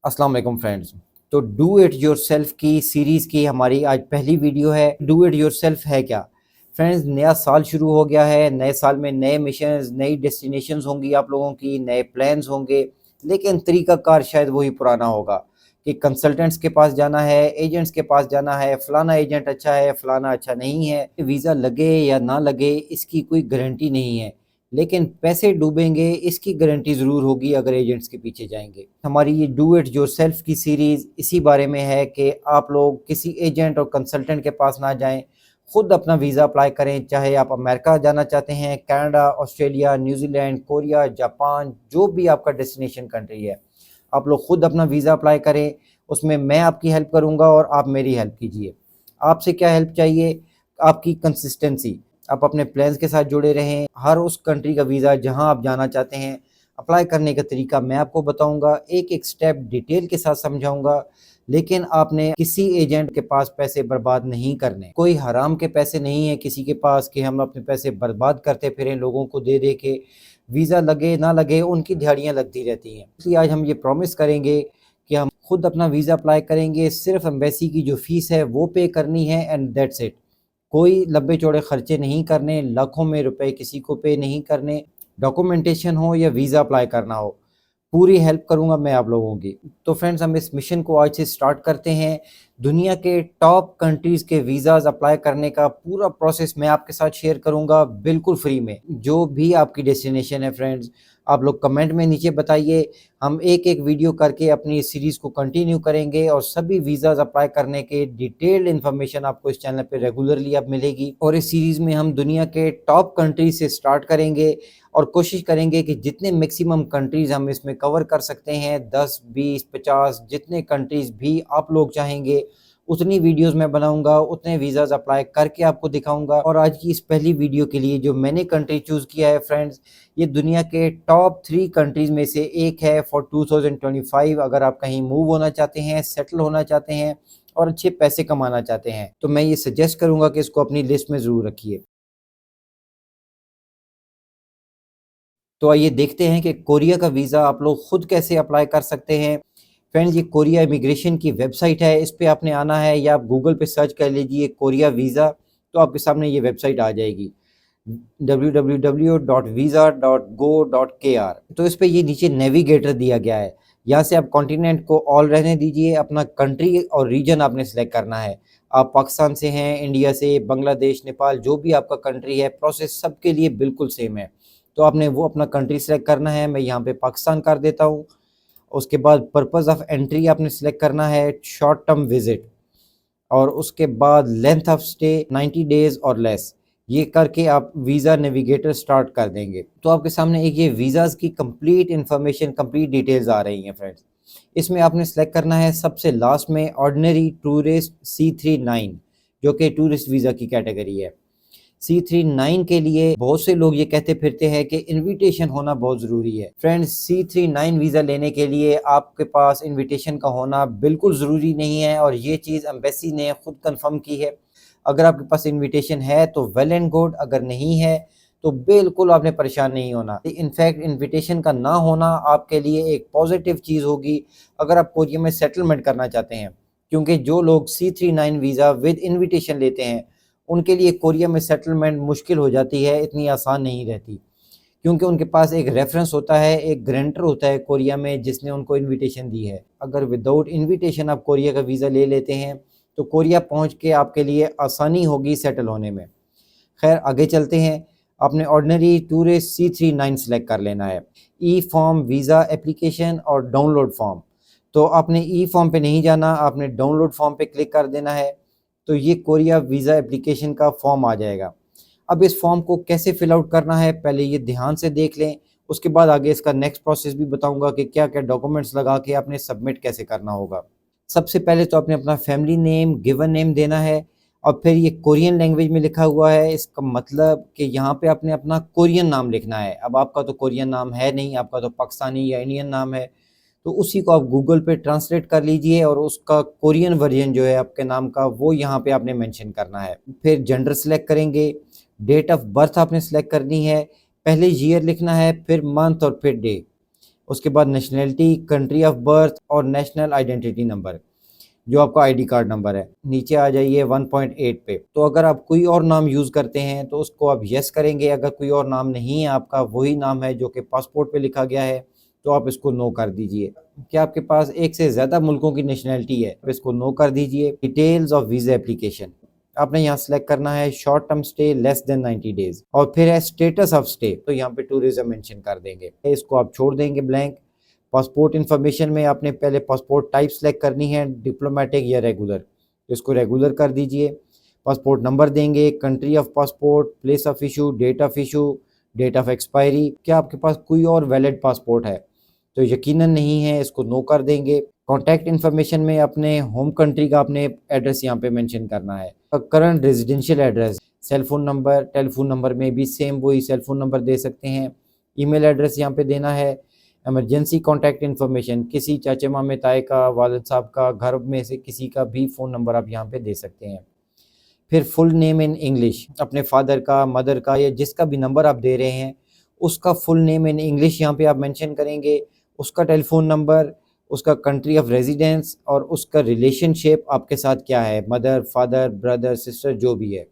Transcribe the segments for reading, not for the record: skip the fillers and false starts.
अस्सलाम वालेकुम फ्रेंड्स। तो डू इट योरसेल्फ की सीरीज़ की हमारी आज पहली वीडियो है। डू इट योरसेल्फ है क्या फ्रेंड्स? नया साल शुरू हो गया है। नए साल में नए मिशंस, नई डेस्टिनेशंस होंगी आप लोगों की, नए प्लान्स होंगे, लेकिन तरीक़ाकार शायद वही पुराना होगा कि कंसल्टेंट्स के पास जाना है, एजेंट्स के पास जाना है, फ़लाना एजेंट अच्छा है, फ़लाना अच्छा नहीं है। वीज़ा लगे या ना लगे इसकी कोई गारंटी नहीं है, लेकिन पैसे डूबेंगे इसकी गारंटी ज़रूर होगी अगर एजेंट्स के पीछे जाएंगे। हमारी ये डू इट योरसेल्फ की सीरीज़ इसी बारे में है कि आप लोग किसी एजेंट और कंसल्टेंट के पास ना जाएं, खुद अपना वीज़ा अप्लाई करें। चाहे आप अमेरिका जाना चाहते हैं, Canada, Australia, New Zealand, Korea, Japan, जो भी आपका डेस्टिनेशन कंट्री है, आप लोग खुद अपना वीज़ा अप्लाई करें। उसमें मैं आपकी हेल्प करूँगा और आप मेरी हेल्प कीजिए। आपसे क्या हेल्प चाहिए? आपकी कंसिस्टेंसी। आप अपने प्लान्स के साथ जुड़े रहें। हर उस कंट्री का वीज़ा जहां आप जाना चाहते हैं, अप्लाई करने का तरीका मैं आपको बताऊंगा, एक एक स्टेप डिटेल के साथ समझाऊंगा। लेकिन आपने किसी एजेंट के पास पैसे बर्बाद नहीं करने। कोई हराम के पैसे नहीं है किसी के पास कि हम अपने पैसे बर्बाद करते फिरें लोगों को दे दे के। वीज़ा लगे ना लगे उनकी दिहाड़ियाँ लगती रहती हैं। इसलिए आज हम ये प्रॉमिस करेंगे कि हम खुद अपना वीज़ा अप्लाई करेंगे। सिर्फ एम्बेसी की जो फ़ीस है वो पे करनी है एंड दैट्स इट। कोई लंबे चौड़े खर्चे नहीं करने, लाखों में रुपए किसी को पे नहीं करने। डॉक्यूमेंटेशन हो या वीज़ा अप्लाई करना हो, पूरी हेल्प करूंगा मैं आप लोगों की। तो फ्रेंड्स, हम इस मिशन को आज से स्टार्ट करते हैं। दुनिया के टॉप कंट्रीज़ के वीज़ाज़ अप्लाई करने का पूरा प्रोसेस मैं आपके साथ शेयर करूंगा, बिल्कुल फ्री में। जो भी आपकी डेस्टिनेशन है फ्रेंड्स, आप लोग कमेंट में नीचे बताइए। हम एक एक वीडियो करके अपनी इस सीरीज़ को कंटिन्यू करेंगे और सभी वीज़ाज़ अप्लाई करने के डिटेल्ड इन्फॉर्मेशन आपको इस चैनल पे रेगुलरली अब मिलेगी। और इस सीरीज़ में हम दुनिया के टॉप कंट्रीज से स्टार्ट करेंगे और कोशिश करेंगे कि जितने मैक्सिमम कंट्रीज़ हम इसमें कवर कर सकते हैं, 10, 20, 50 जितने कंट्रीज़ भी आप लोग चाहेंगे उतनी वीडियोस मैं बनाऊंगा, उतने वीज़ाज़ अप्लाई करके आपको दिखाऊंगा। और आज की इस पहली वीडियो के लिए जो मैंने कंट्री चूज़ किया है फ्रेंड्स, ये दुनिया के टॉप 3 कंट्रीज़ में से एक है फॉर 2025। अगर आप कहीं मूव होना चाहते हैं, सेटल होना चाहते हैं और अच्छे पैसे कमाना चाहते हैं, तो मैं ये सजेस्ट करूँगा कि इसको अपनी लिस्ट में ज़रूर रखिए। तो आइए देखते हैं कि कोरिया का वीज़ा आप लोग खुद कैसे अप्लाई कर सकते हैं। फ्रेंड्स, ये कोरिया इमिग्रेशन की वेबसाइट है, इस पे आपने आना है या आप गूगल पे सर्च कर लीजिए कोरिया वीज़ा, तो आपके सामने ये वेबसाइट आ जाएगी www.visa.go.kr। तो इस पे ये नीचे नेविगेटर दिया गया है। यहाँ से आप कॉन्टिनेंट को ऑल रहने दीजिए, अपना कंट्री और रीजन आपने सेलेक्ट करना है। आप पाकिस्तान से हैं, इंडिया से, बांग्लादेश, नेपाल, जो भी आपका कंट्री है, प्रोसेस सबके लिए बिल्कुल सेम है। तो आपने वो अपना कंट्री सेलेक्ट करना है। मैं यहाँ पे पाकिस्तान कर देता हूँ। उसके बाद पर्पस ऑफ एंट्री आपने सेलेक्ट करना है शॉर्ट टर्म विजिट, और उसके बाद लेंथ ऑफ स्टे 90 डेज और लेस। ये करके आप वीज़ा नेविगेटर स्टार्ट कर देंगे तो आपके सामने एक ये वीज़ाज़ की कंप्लीट इन्फॉर्मेशन, कंप्लीट डिटेल्स आ रही हैं फ्रेंड्स। इसमें आपने सेलेक्ट करना है सबसे लास्ट में ऑर्डिनरी टूरिस्ट C39, जो कि टूरिस्ट वीज़ा की कैटेगरी है। C39 के लिए बहुत से लोग ये कहते फिरते हैं कि इनविटेशन होना बहुत ज़रूरी है। फ्रेंड्स, C39 वीज़ा लेने के लिए आपके पास इनविटेशन का होना बिल्कुल ज़रूरी नहीं है, और ये चीज़ एम्बेसी ने खुद कंफर्म की है। अगर आपके पास इनविटेशन है तो वेल एंड गुड, अगर नहीं है तो बिल्कुल आपने परेशान नहीं होना। इनफैक्ट इनविटेशन का ना होना आपके लिए एक पॉजिटिव चीज़ होगी अगर आप कोरिया में सेटलमेंट करना चाहते हैं, क्योंकि जो लोग C39 वीज़ा विद इनविटेशन लेते हैं उनके लिए कोरिया में सेटलमेंट मुश्किल हो जाती है, इतनी आसान नहीं रहती, क्योंकि उनके पास एक रेफरेंस होता है, एक ग्रांटर होता है कोरिया में जिसने उनको इनविटेशन दी है। अगर विदाउट इनविटेशन आप कोरिया का वीज़ा ले लेते हैं तो कोरिया पहुंच के आपके लिए आसानी होगी सेटल होने में। खैर, आगे चलते हैं। आपने ऑर्डिनरी टूरिस्ट C39 सेलेक्ट कर लेना है। ई फॉर्म वीज़ा एप्लीकेशन और डाउनलोड फॉर्म। तो आपने ई फॉर्म पे नहीं जाना, आपने डाउनलोड फॉर्म पे क्लिक कर देना है। तो ये कोरिया वीज़ा एप्लीकेशन का फॉर्म आ जाएगा। अब इस फॉर्म को कैसे फिल आउट करना है पहले ये ध्यान से देख लें, उसके बाद आगे इसका नेक्स्ट प्रोसेस भी बताऊंगा कि क्या क्या डॉक्यूमेंट्स लगा के आपने सबमिट कैसे करना होगा। सबसे पहले तो आपने अपना फैमिली नेम, गिवन नेम देना है, और फिर ये कोरियन लैंग्वेज में लिखा हुआ है। इसका मतलब कि यहाँ पे आपने अपना कोरियन नाम लिखना है। अब आपका तो कोरियन नाम है नहीं, आपका तो पाकिस्तानी या इंडियन नाम है, तो उसी को आप गूगल पे ट्रांसलेट कर लीजिए और उसका कोरियन वर्जन जो है आपके नाम का वो यहाँ पे आपने मेंशन करना है। फिर जेंडर सेलेक्ट करेंगे, डेट ऑफ बर्थ आपने सेलेक्ट करनी है, पहले ईयर लिखना है, फिर मंथ और फिर डे। उसके बाद नेशनैलिटी, कंट्री ऑफ बर्थ और नेशनल आइडेंटिटी नंबर जो आपका आईडी कार्ड नंबर है। नीचे आ जाइए 1.8 पे। तो अगर आप कोई और नाम यूज़ करते हैं तो उसको आप यस करेंगे। अगर कोई और नाम नहीं है, आपका वही नाम है जो कि पासपोर्ट पे लिखा गया है, तो आप इसको नो कर दीजिए। क्या आपके पास एक से ज़्यादा मुल्कों की नेशनैलिटी है, तो इसको नो कर दीजिए। डिटेल्स ऑफ वीज़ा एप्लीकेशन आपने यहाँ सेलेक्ट करना है short term stay less than 90 days, और फिर है स्टेटस ऑफ स्टे, तो यहाँ पे टूरिज्म मेंशन कर देंगे, इसको आप छोड़ देंगे ब्लैंक। पासपोर्ट इन्फॉर्मेशन में आपने पहले पासपोर्ट टाइप सेलेक्ट करनी है, डिप्लोमेटिक या रेगुलर, तो इसको रेगुलर कर दीजिए। पासपोर्ट नंबर देंगे, country of passport, place of issue, date of issue, date of expiry. क्या आपके पास कोई और वैलिड पासपोर्ट है, तो यकीनन नहीं है, इसको नो कर देंगे। कॉन्टैक्ट इन्फॉर्मेशन में अपने होम कंट्री का आपने एड्रेस यहाँ पे मेंशन करना है। Current residential address, cell phone number, telephone number में भी सेम वही सेल फोन नंबर दे सकते हैं। ईमेल एड्रेस यहाँ पे देना है। इमरजेंसी कॉन्टैक्ट इन्फॉर्मेशन, किसी चाचे मामे ताए का, वालिद साहब का, घर में से किसी का भी फ़ोन नंबर आप यहाँ पे दे सकते हैं। फिर फुल नेम इन इंग्लिश, अपने फादर का, मदर का, या जिसका भी नंबर आप दे रहे हैं उसका फुल नेम इन इंग्लिश यहाँ पे आप मेंशन करेंगे। उसका टेलीफोन नंबर, उसका कंट्री ऑफ रेजिडेंस और उसका रिलेशनशिप आपके साथ क्या है, मदर, फादर, ब्रदर, सिस्टर, जो भी है।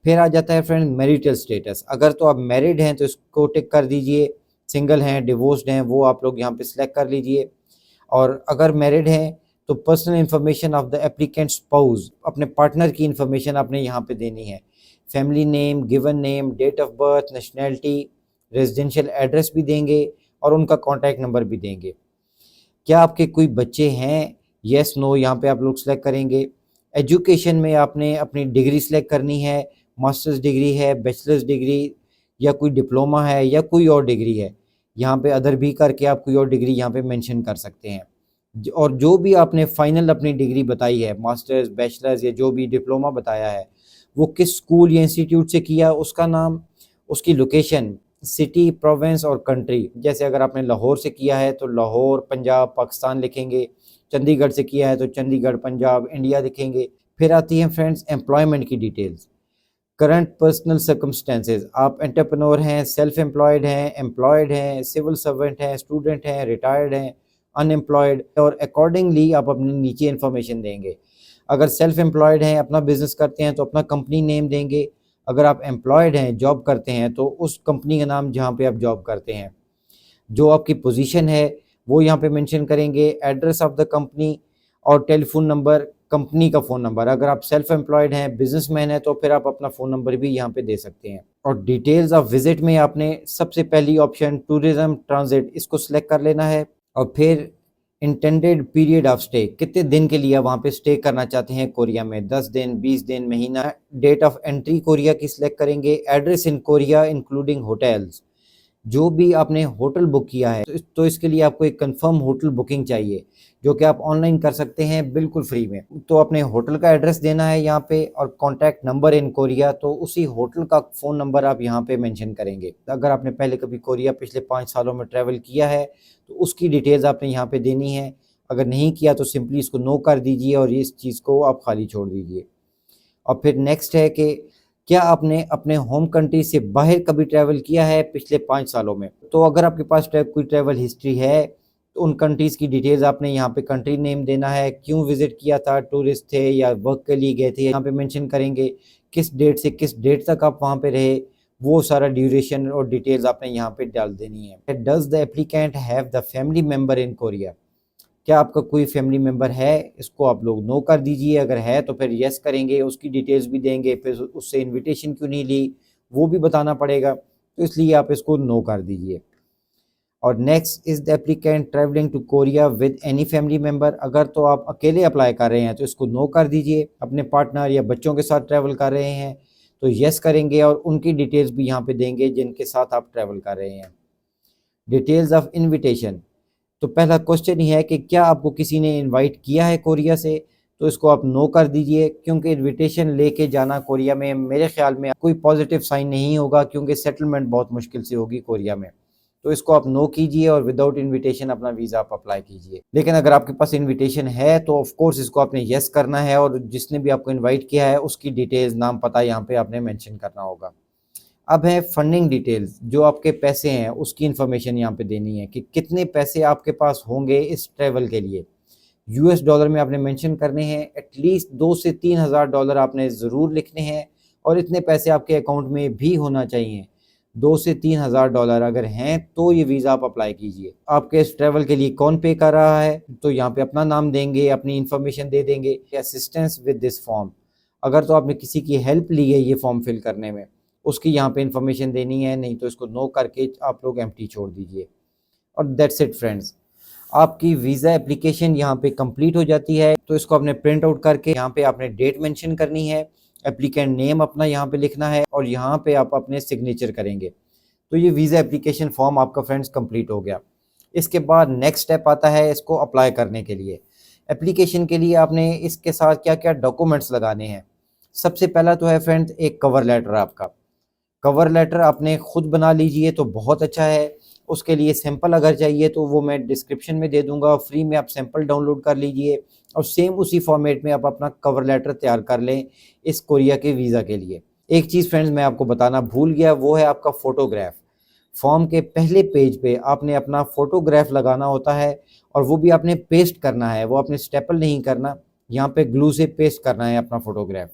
फिर आ जाता है फ्रेंड मैरिटल स्टेटस। अगर तो आप मैरिड हैं तो इसको टिक कर दीजिए, सिंगल हैं, डिवोर्स्ड हैं, वो आप लोग यहाँ पे सिलेक्ट कर लीजिए। और अगर मैरिड हैं तो personal information of the applicant spouse, अपने पार्टनर की इन्फॉर्मेशन आपने यहाँ पे देनी है। Family name, given name, date of birth, nationality, residential address भी देंगे और उनका कॉन्टैक्ट नंबर भी देंगे। क्या आपके कोई बच्चे हैं, येस नो यहाँ पे आप लोग सेलेक्ट करेंगे। एजुकेशन में आपने अपनी डिग्री सेलेक्ट करनी है, मास्टर्स डिग्री है, बैचलर्स डिग्री, या कोई डिप्लोमा है, या कोई और डिग्री है। यहाँ पे अदर भी करके आप कोई और डिग्री यहाँ पे मेंशन कर सकते हैं। और जो भी आपने फाइनल अपनी डिग्री बताई है, मास्टर्स, बैचलर्स या जो भी डिप्लोमा बताया है, वो किस स्कूल या इंस्टीट्यूट से किया, उसका नाम, उसकी लोकेशन, सिटी, प्रोविंस और कंट्री। जैसे अगर आपने लाहौर से किया है तो लाहौर, पंजाब, पाकिस्तान लिखेंगे। चंडीगढ़ से किया है तो चंडीगढ़, पंजाब, इंडिया लिखेंगे। फिर आती है फ्रेंड्स एम्प्लॉयमेंट की डिटेल्स। करंट पर्सनल सर्कमस्टेंसेज, आप एंटरप्रेन्योर हैं, सेल्फ एम्प्लॉयड हैं, एम्प्लॉयड हैं, सिविल सर्वेंट हैं, स्टूडेंट हैं, रिटायर्ड हैं, अनएम्प्लॉयड, और अकॉर्डिंगली आप अपनी नीचे इन्फॉर्मेशन देंगे। अगर सेल्फ एम्प्लॉयड हैं, अपना बिजनेस करते हैं, तो अपना कंपनी नेम देंगे। अगर आप एम्प्लॉयड हैं, जॉब करते हैं, तो उस कंपनी का नाम जहाँ पे आप जॉब करते हैं। जो आपकी पोजीशन है वो यहाँ पे मेंशन करेंगे। एड्रेस ऑफ द कंपनी और टेलीफोन नंबर, कंपनी का फ़ोन नंबर। अगर आप सेल्फ एम्प्लॉयड हैं, बिजनेसमैन हैं, तो फिर आप अपना फ़ोन नंबर भी यहाँ पे दे सकते हैं। और डिटेल्स ऑफ विजिट में आपने सबसे पहली ऑप्शन टूरिज्म ट्रांजिट, इसको सिलेक्ट कर लेना है। और फिर इंटेंडेड पीरियड ऑफ स्टे, कितने दिन के लिए वहाँ पे स्टे करना चाहते हैं कोरिया में, 10 दिन, 20 दिन, महीना। डेट ऑफ एंट्री कोरिया की सिलेक्ट करेंगे। Address in Korea including hotels, जो भी आपने होटल बुक किया है तो इसके लिए आपको एक कंफर्म होटल बुकिंग चाहिए, जो कि आप ऑनलाइन कर सकते हैं बिल्कुल फ्री में। तो अपने होटल का एड्रेस देना है यहाँ पे, और कॉन्टैक्ट नंबर इन कोरिया, तो उसी होटल का फ़ोन नंबर आप यहाँ पे मेंशन करेंगे। अगर आपने पहले कभी कोरिया पिछले 5 सालों में ट्रैवल किया है तो उसकी डिटेल्स आपने यहाँ पे देनी है। अगर नहीं किया तो सिंपली इसको नो कर दीजिए और इस चीज़ को आप खाली छोड़ दीजिए। और फिर नेक्स्ट है कि क्या आपने अपने होम कंट्री से बाहर कभी ट्रैवल किया है पिछले 5 सालों में। तो अगर आपके पास कोई ट्रैवल हिस्ट्री है तो उन कंट्रीज़ की डिटेल्स आपने यहाँ पे कंट्री नेम देना है, क्यों विज़िट किया था, टूरिस्ट थे या वर्क के लिए गए थे, यहाँ पे मेंशन करेंगे। किस डेट से किस डेट तक आप वहाँ पे रहे, वो सारा ड्यूरेशन और डिटेल्स आपने यहाँ पे डाल देनी है। Does the applicant have the family member in Korea, क्या आपका कोई फैमिली मेम्बर है, इसको आप लोग नो कर दीजिए। अगर है तो फिर यस करेंगे, उसकी डिटेल्स भी देंगे। फिर उससे इनविटेशन क्यों नहीं ली वो भी बताना पड़ेगा, तो इसलिए आप इसको नो कर दीजिए। और next, is the applicant travelling to Korea with any family member, अगर तो आप अकेले अप्लाई कर रहे हैं तो इसको नो कर दीजिए। अपने पार्टनर या बच्चों के साथ ट्रैवल कर रहे हैं तो यस करेंगे, और उनकी डिटेल्स भी यहाँ पे देंगे जिनके साथ आप ट्रैवल कर रहे हैं। डिटेल्स ऑफ इन्विटेशन, तो पहला क्वेश्चन ही है कि क्या आपको किसी ने इनवाइट किया है कोरिया से, तो इसको आप नो कर दीजिए, क्योंकि इनविटेशन लेके जाना कोरिया में मेरे ख्याल में कोई पॉजिटिव साइन नहीं होगा, क्योंकि सेटलमेंट बहुत मुश्किल से होगी कोरिया में। तो इसको आप नो कीजिए और विदाउट इनविटेशन अपना वीज़ा आप अप्लाई कीजिए। लेकिन अगर आपके पास इनविटेशन है तो ऑफ कोर्स इसको आपने यस करना है, और जिसने भी आपको इनवाइट किया है उसकी डिटेल्स, नाम, पता यहाँ पे आपने मेंशन करना होगा। अब है फंडिंग डिटेल्स, जो आपके पैसे हैं उसकी इन्फॉर्मेशन यहाँ पे देनी है कि कितने पैसे आपके पास होंगे इस ट्रैवल के लिए। यूएस डॉलर में आपने मेंशन करने हैं, एटलीस्ट 2 से 3 हज़ार डॉलर आपने ज़रूर लिखने हैं और इतने पैसे आपके अकाउंट में भी होना चाहिए। 2 से 3 हज़ार डॉलर अगर हैं तो ये वीज़ा आप अप्लाई कीजिए। आपके इस ट्रैवल के लिए कौन पे कर रहा है, तो यहाँ पे अपना नाम देंगे, अपनी इन्फॉर्मेशन दे देंगे, असिस्टेंस विद दिस फॉर्म। अगर तो आपने किसी की हेल्प ली है ये फॉर्म फिल करने में, उसकी यहाँ पे इन्फॉर्मेशन देनी है, नहीं तो इसको नो करके आप लोग एम्प्टी छोड़ दीजिए। और दैट्स इट फ्रेंड्स, आपकी वीज़ा एप्लीकेशन यहाँ पे कंप्लीट हो जाती है। तो इसको आपने प्रिंट आउट करके यहाँ पे आपने डेट मेंशन करनी है, एप्लीकेंट नेम अपना यहाँ पे लिखना है और यहाँ पे आप अपने सिग्नेचर करेंगे। तो ये वीज़ा एप्लीकेशन फॉर्म आपका फ्रेंड्स कंप्लीट हो गया। इसके बाद नेक्स्ट स्टेप आता है इसको अप्लाई करने के लिए। एप्लीकेशन के लिए आपने इसके साथ क्या क्या डॉक्यूमेंट्स लगाने हैं। सबसे पहला तो है फ्रेंड्स एक कवर लेटर। आपका कवर लेटर आपने खुद बना लीजिए तो बहुत अच्छा है। उसके लिए सैंपल अगर चाहिए तो वो मैं डिस्क्रिप्शन में दे दूंगा, फ्री में आप सैंपल डाउनलोड कर लीजिए और सेम उसी फॉर्मेट में आप अपना कवर लेटर तैयार कर लें इस कोरिया के वीज़ा के लिए। एक चीज़ फ्रेंड्स मैं आपको बताना भूल गया, वो है आपका फ़ोटोग्राफ। फॉर्म के पहले पेज पे आपने अपना फ़ोटोग्राफ लगाना होता है और वो भी आपने पेस्ट करना है, वो आपने स्टेपल नहीं करना, यहाँ पे ग्लू से पेस्ट करना है अपना फ़ोटोग्राफ।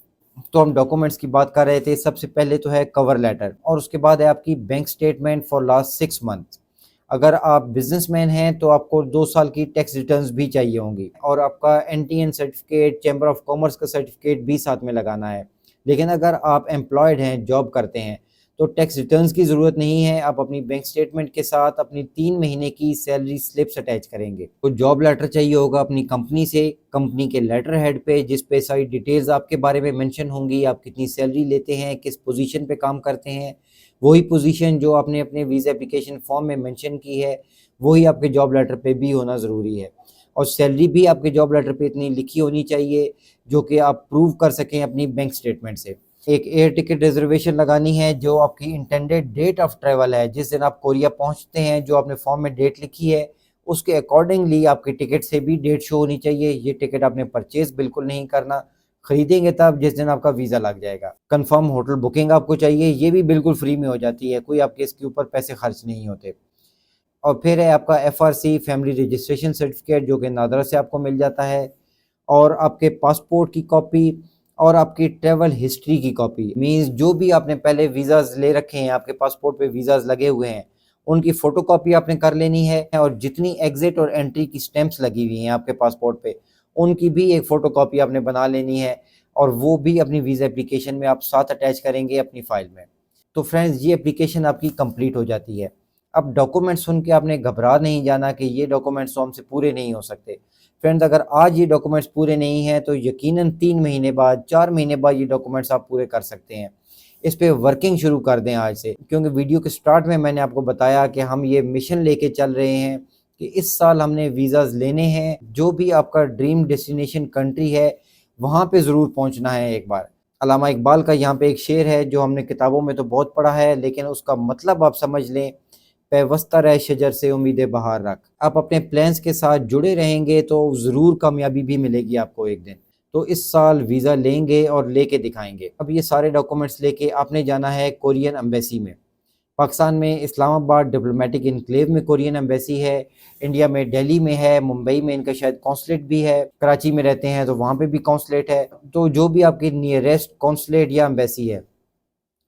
तो हम डॉक्यूमेंट्स की बात कर रहे थे। सबसे पहले तो है कवर लेटर और उसके बाद है आपकी bank statement for last 6 month. अगर आप बिजनेसमैन हैं तो आपको 2 साल की टैक्स रिटर्न्स भी चाहिए होंगी और आपका NTN certificate, chamber of commerce का सर्टिफिकेट भी साथ में लगाना है। लेकिन अगर आप एम्प्लॉयड हैं, जॉब करते हैं, तो टैक्स रिटर्न्स की ज़रूरत नहीं है। आप अपनी बैंक स्टेटमेंट के साथ अपनी 3 महीने की सैलरी स्लिप्स अटैच करेंगे। तो जॉब लेटर चाहिए होगा अपनी कंपनी से, कंपनी के लेटर हेड पे, जिस पे सारी डिटेल्स आपके बारे में मेंशन होंगी, आप कितनी सैलरी लेते हैं, किस पोजीशन पे काम करते हैं, वही पोजीशन जो आपने अपने वीज़ा एप्लीकेशन फॉर्म में मेंशन की है वही आपके जॉब लेटर पे भी होना ज़रूरी है। और सैलरी भी आपके जॉब लेटर पे इतनी लिखी होनी चाहिए जो कि आप प्रूव कर सकें अपनी बैंक स्टेटमेंट से। एक एयर टिकट रिजर्वेशन लगानी है, जो आपकी इंटेंडेड डेट ऑफ ट्रैवल है, जिस दिन आप कोरिया पहुंचते हैं, जो आपने फॉर्म में डेट लिखी है उसके अकॉर्डिंगली आपके टिकट से भी डेट शो होनी चाहिए। ये टिकट आपने परचेज बिल्कुल नहीं करना, खरीदेंगे तब जिस दिन आपका वीज़ा लग जाएगा। कंफर्म होटल बुकिंग आपको चाहिए, ये भी बिल्कुल फ्री में हो जाती है, कोई आपके इसके ऊपर पैसे खर्च नहीं होते। और फिर है आपका एफआरसी फैमिली रजिस्ट्रेशन सर्टिफिकेट, जो कि नादरा से आपको मिल जाता है, और आपके पासपोर्ट की कॉपी और आपकी ट्रैवल हिस्ट्री की कॉपी। मींस जो भी आपने पहले वीज़ाज़ ले रखे हैं, आपके पासपोर्ट पे वीज़ाज़ लगे हुए हैं, उनकी फ़ोटोकॉपी आपने कर लेनी है। और जितनी एग्ज़िट और एंट्री की स्टैंप्स लगी हुई हैं आपके पासपोर्ट पे, उनकी भी एक फ़ोटोकॉपी आपने बना लेनी है और वो भी अपनी वीज़ा एप्लीकेशन में आप साथ अटैच करेंगे अपनी फ़ाइल में। तो फ्रेंड्स, ये एप्लीकेशन आपकी कंप्लीट हो जाती है। अब डॉक्यूमेंट सुन के आपने घबरा नहीं जाना कि ये डॉक्यूमेंट्स तो हमसे पूरे नहीं हो सकते। फ्रेंड्स, अगर आज ये डॉक्यूमेंट्स पूरे नहीं हैं तो यकीनन 3 महीने बाद, 4 महीने बाद ये डॉक्यूमेंट्स आप पूरे कर सकते हैं। इस पे वर्किंग शुरू कर दें आज से, क्योंकि वीडियो के स्टार्ट में मैंने आपको बताया कि हम ये मिशन लेके चल रहे हैं कि इस साल हमने वीज़ाज़ लेने हैं। जो भी आपका ड्रीम डेस्टिनेशन कंट्री है वहाँ पे ज़रूर पहुँचना है एक बार। अल्लामा इकबाल का यहाँ पे एक शेर है जो हमने किताबों में तो बहुत पढ़ा है, लेकिन उसका मतलब आप समझ लें, पैवस्ता रहे शजर से उम्मीदें बहार रख। आप अपने प्लान्स के साथ जुड़े रहेंगे तो ज़रूर कामयाबी भी मिलेगी आपको एक दिन। तो इस साल वीज़ा लेंगे और लेके दिखाएंगे। अब ये सारे डॉक्यूमेंट्स लेके आपने जाना है कोरियन एम्बेसी में। पाकिस्तान में इस्लामाबाद डिप्लोमेटिक इनक्लेव में कोरियन एम्बेसी है, इंडिया में दिल्ली में है, मुंबई में इनका शायद कॉन्सुलेट भी है, कराची में रहते हैं तो वहाँ पे भी कॉन्सुलेट है। तो जो भी आपकी नियरेस्ट कॉन्सुलेट या एम्बेसी है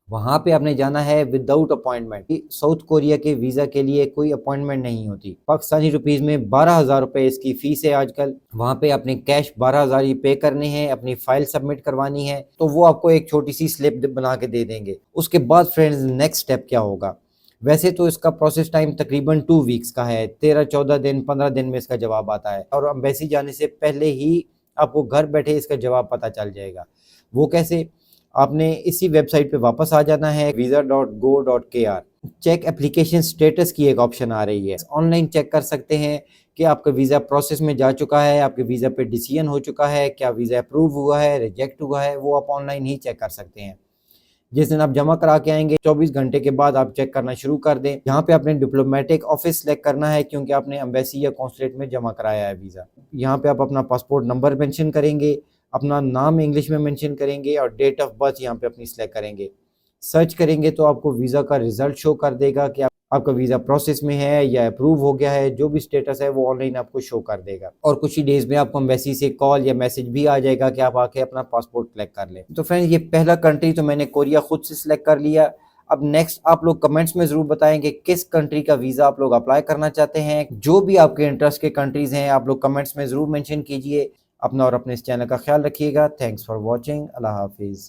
वहाँ पे आपने जाना है विदाउट अपॉइंटमेंट। साउथ कोरिया के वीज़ा के लिए कोई अपॉइंटमेंट नहीं होती। पाकिस्तानी रुपीज़ में 12,000 रुपये इसकी फ़ीस है आजकल। वहाँ पे आपने कैश 12,000 ही पे करने हैं, अपनी फ़ाइल सबमिट करवानी है, तो वो आपको एक छोटी सी स्लिप बना के दे देंगे। उसके बाद फ्रेंड्स, नेक्स्ट स्टेप क्या होगा? वैसे तो इसका प्रोसेस टाइम तकरीबन 2 वीक्स का है, 13-14 दिन 15 दिन में इसका जवाब आता है और एम्बेसी जाने से पहले ही आपको घर बैठे इसका जवाब पता चल जाएगा। वो कैसे? आपने इसी वेबसाइट पे वापस आ जाना है, visa.go.kr। चेक एप्लीकेशन स्टेटस की एक ऑप्शन आ रही है, ऑनलाइन चेक कर सकते हैं कि आपका वीज़ा प्रोसेस में जा चुका है, आपके वीज़ा पे डिसीजन हो चुका है, क्या वीज़ा अप्रूव हुआ है, रिजेक्ट हुआ है, वो आप ऑनलाइन ही चेक कर सकते हैं। जिस दिन आप जमा करा के आएंगे 24 घंटे के बाद आप चेक करना शुरू कर दें। यहाँ पे आपने डिप्लोमेटिक ऑफिस सेलेक्ट करना है क्योंकि आपने एम्बेसी या कॉन्सुलेट में जमा कराया है वीज़ा। यहाँ पे आप अपना पासपोर्ट नंबर मेंशन करेंगे, अपना नाम इंग्लिश में मेंशन करेंगे और डेट ऑफ बर्थ यहाँ पे अपनी सेलेक्ट करेंगे। सर्च करेंगे तो आपको वीज़ा का रिज़ल्ट शो कर देगा कि आपका वीज़ा प्रोसेस में है या अप्रूव हो गया है। जो भी स्टेटस है वो ऑनलाइन आपको शो कर देगा और कुछ ही डेज़ में आपको एम्बेसी से कॉल या मैसेज भी आ जाएगा कि आप आके अपना पासपोर्ट कलेक्ट कर लें। तो फ्रेंड्स, ये पहला कंट्री तो मैंने कोरिया खुद से सिलेक्ट कर लिया। अब नेक्स्ट आप लोग कमेंट्स में ज़रूर बताएं कि किस कंट्री का वीज़ा आप लोग अप्लाई करना चाहते हैं। जो भी आपके इंटरेस्ट के कंट्रीज़ हैं आप लोग कमेंट्स में ज़रूर मेंशन कीजिए। अपना और अपने इस चैनल का ख्याल रखिएगा। Thanks for watching. अल्लाह हाफिज़।